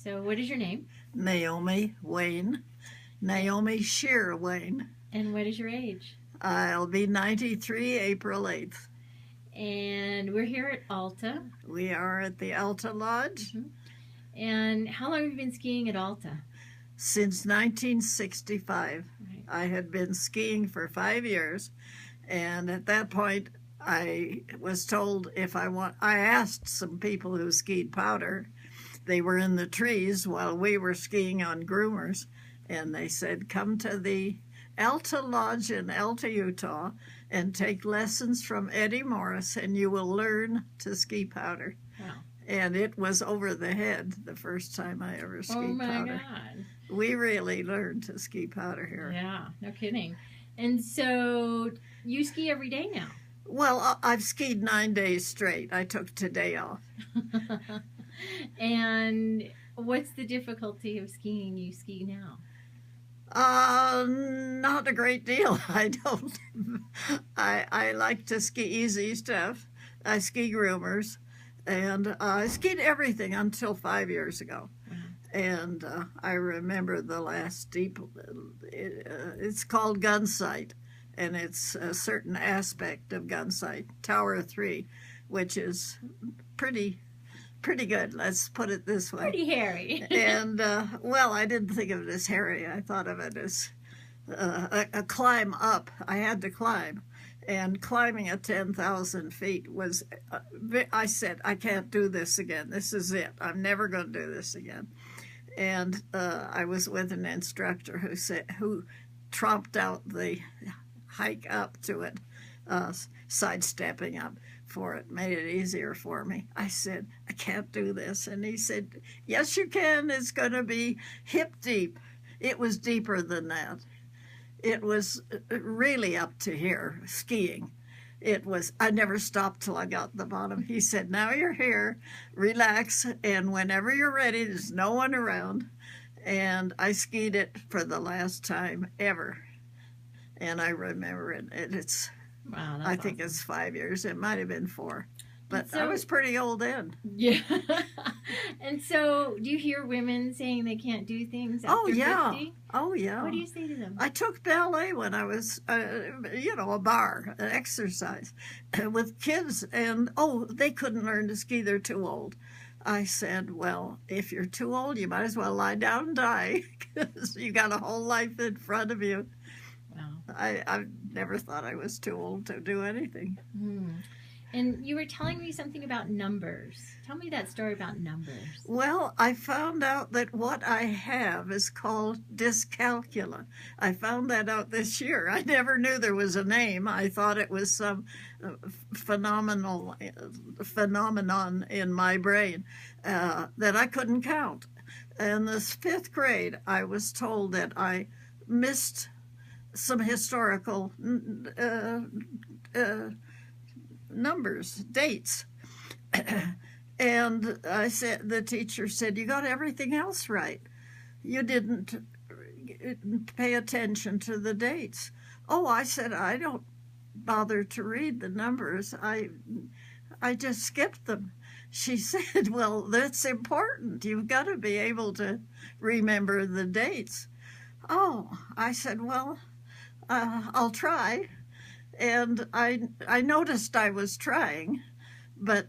So what is your name? Naomi Wayne. Naomi Sheevaun. And what is your age? I'll be 93 April 8th. And we're here at Alta. We are at the Alta Lodge. And how long have you been skiing at Alta? Since 1965. Right. I had been skiing for 5 years, and at that point I was told I asked some people who skied powder. They were in the trees while we were skiing on groomers, and they said, come to the Alta Lodge in Alta, Utah, and take lessons from Eddie Morris, and you will learn to ski powder. Wow. And it was over the head the first time I ever skied powder. Oh my God. We really learned to ski powder here. Yeah, no kidding. And so you ski every day now? Well, I've skied 9 days straight. I took today off. And what's the difficulty of skiing you ski now? Not a great deal. I don't. I like to ski easy stuff. I ski groomers, and I skied everything until 5 years ago. And I remember the last steep. It's called Gunsight, and it's a certain aspect of Gunsight, Tower 3, which is pretty good. Let's put it this way. Pretty hairy. And, well, I didn't think of it as hairy. I thought of it as a climb up. I had to climb. And climbing at 10,000 feet was, I said, I can't do this again. This is it. I'm never going to do this again. And I was with an instructor who trumped out the hike up to it, sidestepping up for it, made it easier for me. I said, I can't do this. And he said, yes, you can. It's going to be hip deep. It was deeper than that. It was really up to here, skiing. I never stopped till I got to the bottom. He said, now you're here, relax, and whenever you're ready, there's no one around. And I skied it for the last time ever. And I remember it. It's, wow, that's I think awesome. it's 5 years. It might have been 4. But So- I was pretty old then. Yeah. And so do you hear women saying they can't do things after Oh, yeah. 50? Oh, yeah. What do you say to them? I took ballet when I was, a bar, an exercise, with kids, and, they couldn't learn to ski, they're too old. I said, well, if you're too old, you might as well lie down and die, because you got a whole life in front of you. Wow. I never thought I was too old to do anything. And you were telling me something about numbers. Tell me that story about numbers. Well, I found out that what I have is called dyscalculia. I found that out this year. I never knew there was a name. I thought it was some phenomenon in my brain that I couldn't count. In the 5th grade, I was told that I missed some historical numbers, dates. And the teacher said, you got everything else right. You didn't pay attention to the dates. Oh, I said, I don't bother to read the numbers. I just skipped them. She said, well, that's important. You've got to be able to remember the dates. Oh, I said, well, I'll try. And I noticed I was trying, but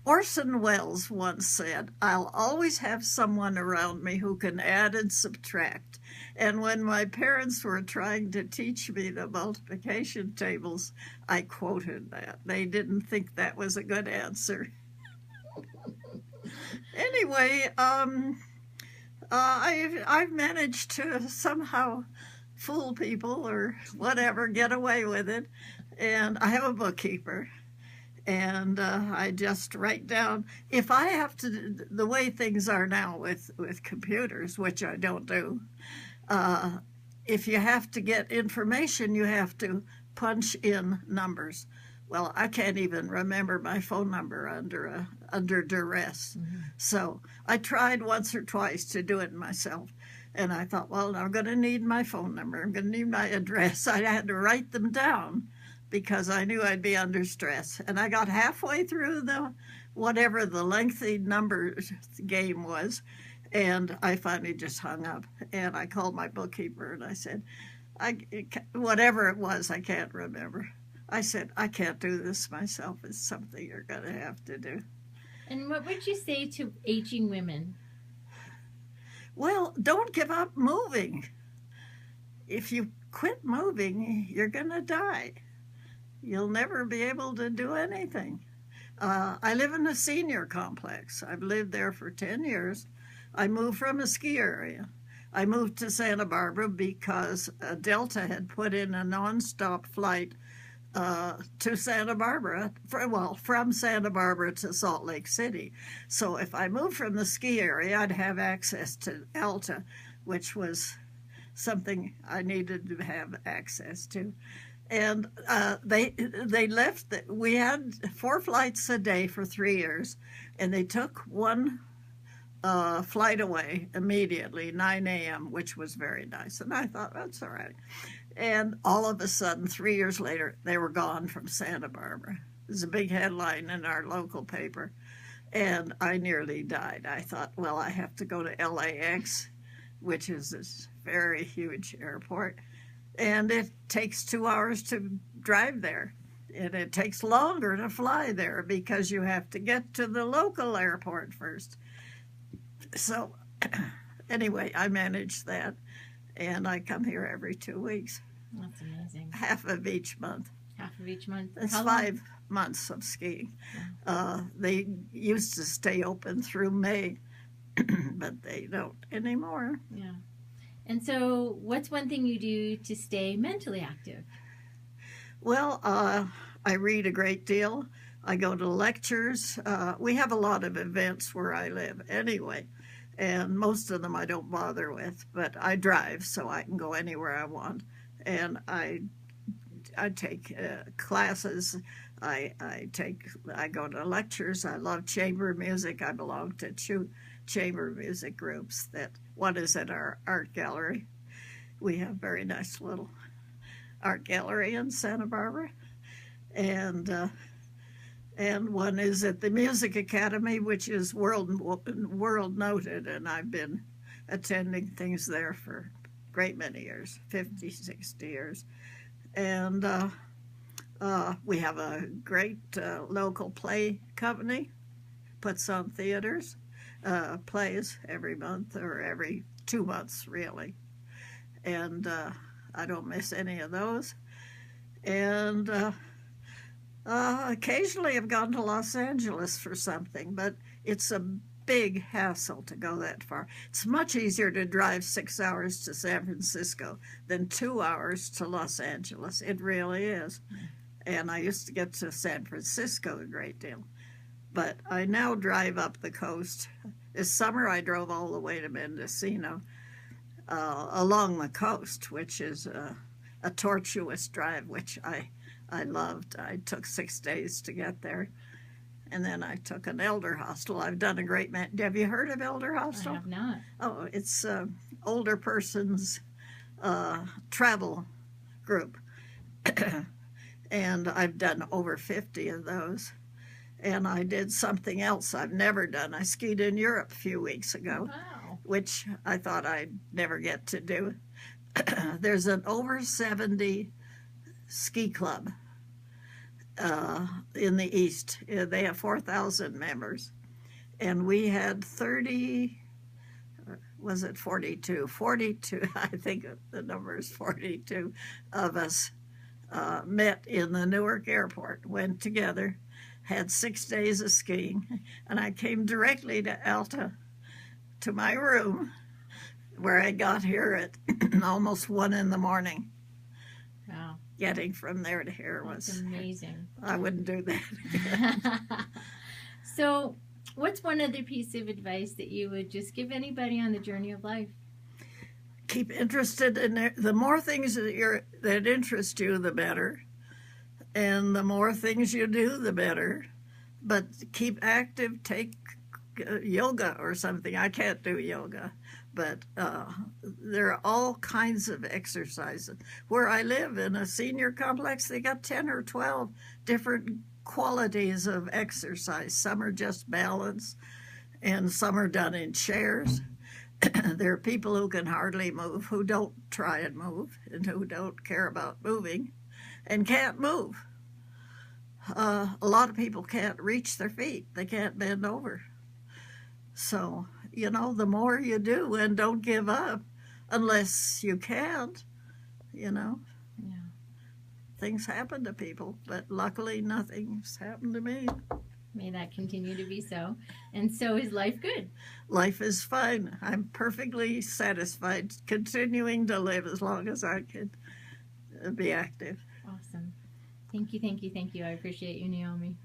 Orson Welles once said, I'll always have someone around me who can add and subtract. And when my parents were trying to teach me the multiplication tables, I quoted that. They didn't think that was a good answer. Anyway, I've managed to somehow fool people or whatever, get away with it. And I have a bookkeeper, and I just write down, if I have to, the way things are now with computers, which I don't do, if you have to get information, you have to punch in numbers. Well, I can't even remember my phone number under duress. So I tried once or twice to do it myself. And I thought, well, I'm going to need my phone number. I'm going to need my address. I had to write them down because I knew I'd be under stress. And I got halfway through the whatever the lengthy numbers game was. And I finally just hung up. And I called my bookkeeper and I said, whatever it was, I can't remember. I said, I can't do this myself. It's something you're going to have to do. And what would you say to aging women? Well, don't give up moving. If you quit moving, you're going to die. You'll never be able to do anything. I live in a senior complex. I've lived there for 10 years. I moved from a ski area. I moved to Santa Barbara because Delta had put in a nonstop flight to Santa Barbara, from Santa Barbara to Salt Lake City. So if I moved from the ski area, I'd have access to Alta, which was something I needed to have access to. And they left. We had 4 flights a day for 3 years, and they took one flight away immediately, 9 a.m., which was very nice. And I thought, that's all right. And all of a sudden, 3 years later, they were gone from Santa Barbara. There's a big headline in our local paper, and I nearly died. I thought, well, I have to go to LAX, which is this very huge airport, and it takes 2 hours to drive there. And it takes longer to fly there because you have to get to the local airport first. So anyway, I managed that, and I come here every 2 weeks. That's amazing. Half of each month. Half of each month. It's 5 months of skiing. They used to stay open through May, but they don't anymore. Yeah. And so what's one thing you do to stay mentally active? Well, I read a great deal. I go to lectures. We have a lot of events where I live anyway, and most of them I don't bother with, but I drive so I can go anywhere I want. And I take classes. I go to lectures. I love chamber music. I belong to 2 chamber music groups. One is at our art gallery. We have a very nice little art gallery in Santa Barbara, and one is at the Music Academy, which is world noted, and I've been attending things there for a great many years, 50, 60 years. And we have a great local play company, puts on theaters, plays every month or every 2 months, really. And I don't miss any of those. And occasionally I've gone to Los Angeles for something, but it's a big hassle to go that far. It's much easier to drive 6 hours to San Francisco than 2 hours to Los Angeles. It really is. And I used to get to San Francisco a great deal. But I now drive up the coast. This summer I drove all the way to Mendocino along the coast, which is a tortuous drive, which I loved. I took 6 days to get there. And then I took an elder hostel. I've done a great have you heard of elder hostel? I have not. Oh, it's older person's travel group. And I've done over 50 of those. And I did something else I've never done. I skied in Europe a few weeks ago, Wow. which I thought I'd never get to do. There's an over 70 ski club in the East. They have 4,000 members. And we had 30, was it 42? 42, I think the number is 42 of us met in the Newark airport, went together, had 6 days of skiing, and I came directly to Alta, to my room, where I got here at almost 1 in the morning. Wow. Getting from there to here That's was amazing. I wouldn't do that again. So what's one other piece of advice that you would just give anybody on the journey of life? Keep interested in it. The more things that interest you, the better. And the more things you do, the better. But keep active. Take yoga or something. I can't do yoga, but there are all kinds of exercises. Where I live in a senior complex, they got 10 or 12 different qualities of exercise. Some are just balance, and some are done in chairs. There are people who can hardly move, who don't try and move, and who don't care about moving, and can't move. A lot of people can't reach their feet. They can't bend over. So, you know, the more you do, and don't give up, unless you can't, you know. Yeah. Things happen to people, but luckily nothing's happened to me. May that continue to be so. And so is life good? Life is fine. I'm perfectly satisfied continuing to live as long as I can be active. Awesome. Thank you, thank you, thank you. I appreciate you, Naomi.